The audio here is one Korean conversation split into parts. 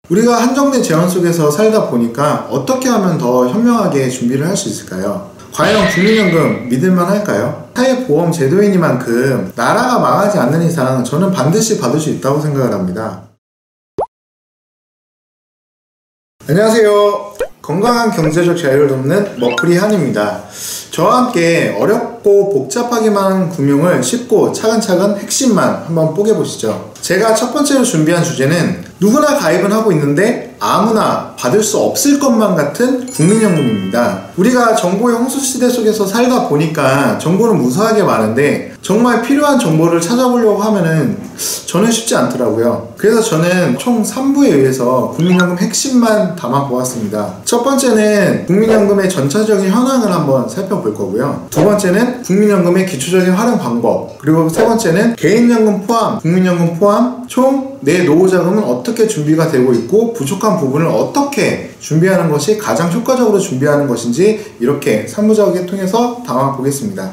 우리가 한정된 제한 속에서 살다 보니까 어떻게 하면 더 현명하게 준비를 할 수 있을까요? 과연 국민연금 믿을만 할까요? 사회보험 제도이니만큼 나라가 망하지 않는 이상 저는 반드시 받을 수 있다고 생각을 합니다. 안녕하세요. 건강한 경제적 자유를 돕는 머프리 한입니다. 저와 함께 어렵고 복잡하기만 한 금융을 쉽고 차근차근 핵심만 한번 뽀개보시죠. 제가 첫 번째로 준비한 주제는 누구나 가입은 하고 있는데 아무나 받을 수 없을 것만 같은 국민연금입니다. 우리가 정보의 홍수시대 속에서 살다 보니까 정보는 무수하게 많은데 정말 필요한 정보를 찾아보려고 하면은 저는 쉽지 않더라고요. 그래서 저는 총 3부에 의해서 국민연금 핵심만 담아보았습니다. 첫 번째는 국민연금의 전체적인 현황을 한번 살펴볼 거고요. 두 번째는 국민연금의 기초적인 활용 방법, 그리고 세 번째는 개인연금 포함, 국민연금 포함 총 내 노후자금은 어떻게 준비가 되고 있고 부족한 부분을 어떻게 준비하는 것이 가장 효과적으로 준비하는 것인지 이렇게 3부작을 통해서 담아보겠습니다.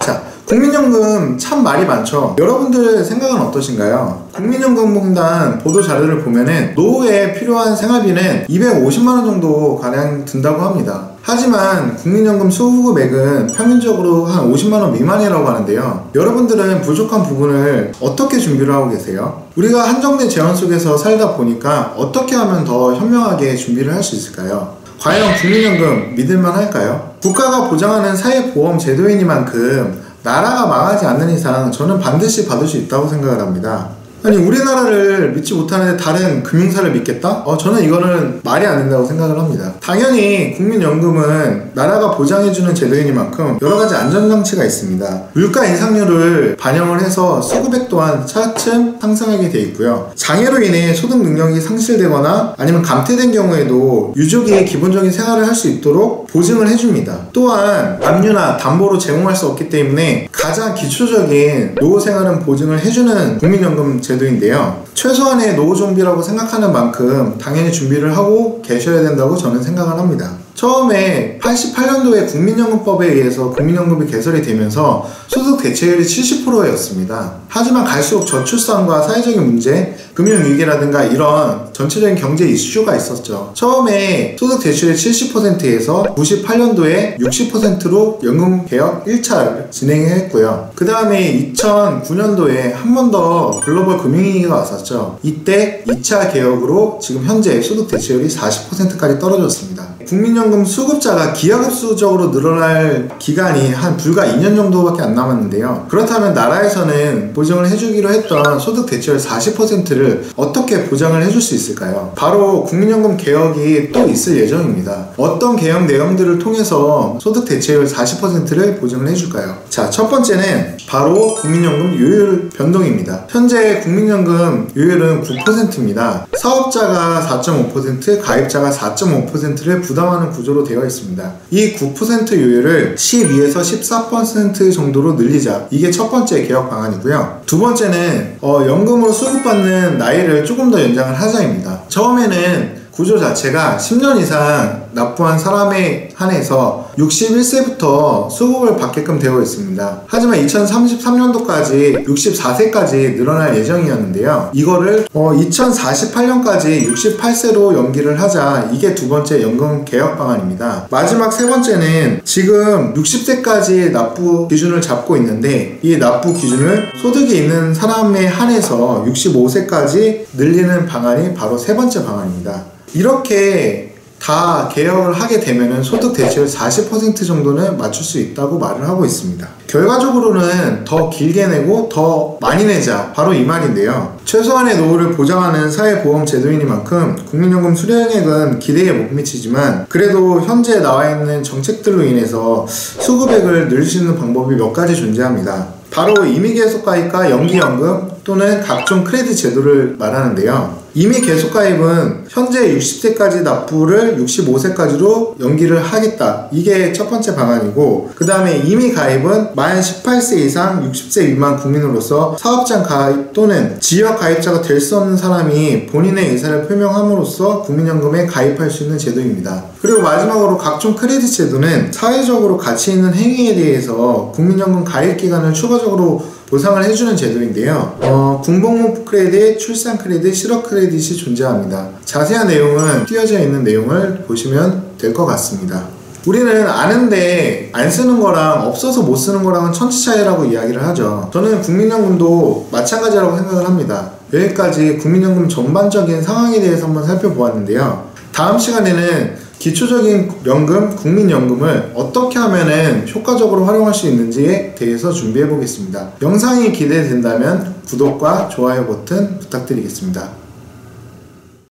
자, 국민연금 참 말이 많죠. 여러분들 생각은 어떠신가요? 국민연금공단 보도자료를 보면은 노후에 필요한 생활비는 250만원 정도 가량 든다고 합니다. 하지만 국민연금 수급액은 평균적으로 한 50만원 미만이라고 하는데요. 여러분들은 부족한 부분을 어떻게 준비를 하고 계세요? 우리가 한정된 제한 속에서 살다 보니까 어떻게 하면 더 현명하게 준비를 할 수 있을까요? 과연 국민연금 믿을만 할까요? 국가가 보장하는 사회보험 제도이니만큼 나라가 망하지 않는 이상 저는 반드시 받을 수 있다고 생각을 합니다. 아니, 우리나라를 믿지 못하는데 다른 금융사를 믿겠다? 저는 이거는 말이 안 된다고 생각을 합니다. 당연히 국민연금은 나라가 보장해주는 제도이니만큼 여러가지 안전장치가 있습니다. 물가 인상률을 반영을 해서 수급액 또한 차츰 상승하게 되어 있고요. 장애로 인해 소득 능력이 상실되거나 아니면 감퇴된 경우에도 유족이 기본적인 생활을 할 수 있도록 보증을 해줍니다. 또한 압류나 담보로 제공할 수 없기 때문에 가장 기초적인 노후 생활은 보증을 해주는 국민연금 제도인데요. 최소한의 노후 준비라고 생각하는 만큼 당연히 준비를 하고 계셔야 된다고 저는 생각을 합니다. 처음에 88년도에 국민연금법에 의해서 국민연금이 개설이 되면서 소득 대체율이 70%였습니다. 하지만 갈수록 저출산과 사회적인 문제, 금융위기라든가 이런 전체적인 경제 이슈가 있었죠. 처음에 소득 대체율이 70%에서 98년도에 60%로 연금개혁 1차를 진행했고요. 그 다음에 2009년도에 한 번 더 글로벌 금융위기가 왔었죠. 이때 2차 개혁으로 지금 현재 소득 대체율이 40%까지 떨어졌습니다. 국민연금 수급자가 기하급수적으로 늘어날 기간이 한 불과 2년 정도밖에 안 남았는데요. 그렇다면 나라에서는 보증을 해주기로 했던 소득 대체율 40%를 어떻게 보장을 해줄 수 있을까요? 바로 국민연금 개혁이 또 있을 예정입니다. 어떤 개혁 내용들을 통해서 소득 대체율 40%를 보증을 해줄까요? 자, 첫 번째는 바로 국민연금 요율 변동입니다. 현재 국민연금 요율은 9%입니다. 사업자가 4.5%, 가입자가 4.5%를 부담하는 구조로 되어 있습니다. 이 9% 요율을 12에서 14% 정도로 늘리자. 이게 첫 번째 개혁 방안이고요. 두 번째는 연금으로 수급받는 나이를 조금 더 연장을 하자입니다. 처음에는 구조 자체가 10년 이상 납부한 사람에 한해서 61세부터 수급을 받게끔 되어 있습니다. 하지만 2033년도까지 64세까지 늘어날 예정이었는데요. 이거를 2048년까지 68세로 연기를 하자. 이게 두 번째 연금 개혁 방안입니다. 마지막 세 번째는 지금 60세까지 납부 기준을 잡고 있는데 이 납부 기준을 소득이 있는 사람에 한해서 65세까지 늘리는 방안이 바로 세 번째 방안입니다. 이렇게 다 개혁을 하게 되면 소득 대체율 40% 정도는 맞출 수 있다고 말을 하고 있습니다. 결과적으로는 더 길게 내고 더 많이 내자, 바로 이 말인데요. 최소한의 노후를 보장하는 사회보험 제도이니만큼 국민연금 수령액은 기대에 못 미치지만 그래도 현재 나와 있는 정책들로 인해서 수급액을 늘릴 수 있는 방법이 몇 가지 존재합니다. 바로 임의계속가입과 연기연금 또는 각종 크레딧 제도를 말하는데요. 임의계속가입은 현재 60세까지 납부를 65세까지로 연기를 하겠다. 이게 첫 번째 방안이고, 그 다음에 이미 가입은 만 18세 이상 60세 미만 국민으로서 사업장 가입 또는 지역 가입자가 될 수 없는 사람이 본인의 의사를 표명함으로써 국민연금에 가입할 수 있는 제도입니다. 그리고 마지막으로 각종 크레딧 제도는 사회적으로 가치 있는 행위에 대해서 국민연금 가입 기간을 추가적으로 보상을 해주는 제도인데요. 군복무 크레딧, 출산 크레딧, 실업 크레딧이 존재합니다. 자세한 내용은 띄어져 있는 내용을 보시면 될 것 같습니다. 우리는 아는데 안 쓰는 거랑 없어서 못 쓰는 거랑은 천지 차이라고 이야기를 하죠. 저는 국민연금도 마찬가지라고 생각을 합니다. 여기까지 국민연금 전반적인 상황에 대해서 한번 살펴보았는데요. 다음 시간에는 기초적인 연금, 국민연금을 어떻게 하면 효과적으로 활용할 수 있는지에 대해서 준비해 보겠습니다. 영상이 기대된다면 구독과 좋아요 버튼 부탁드리겠습니다.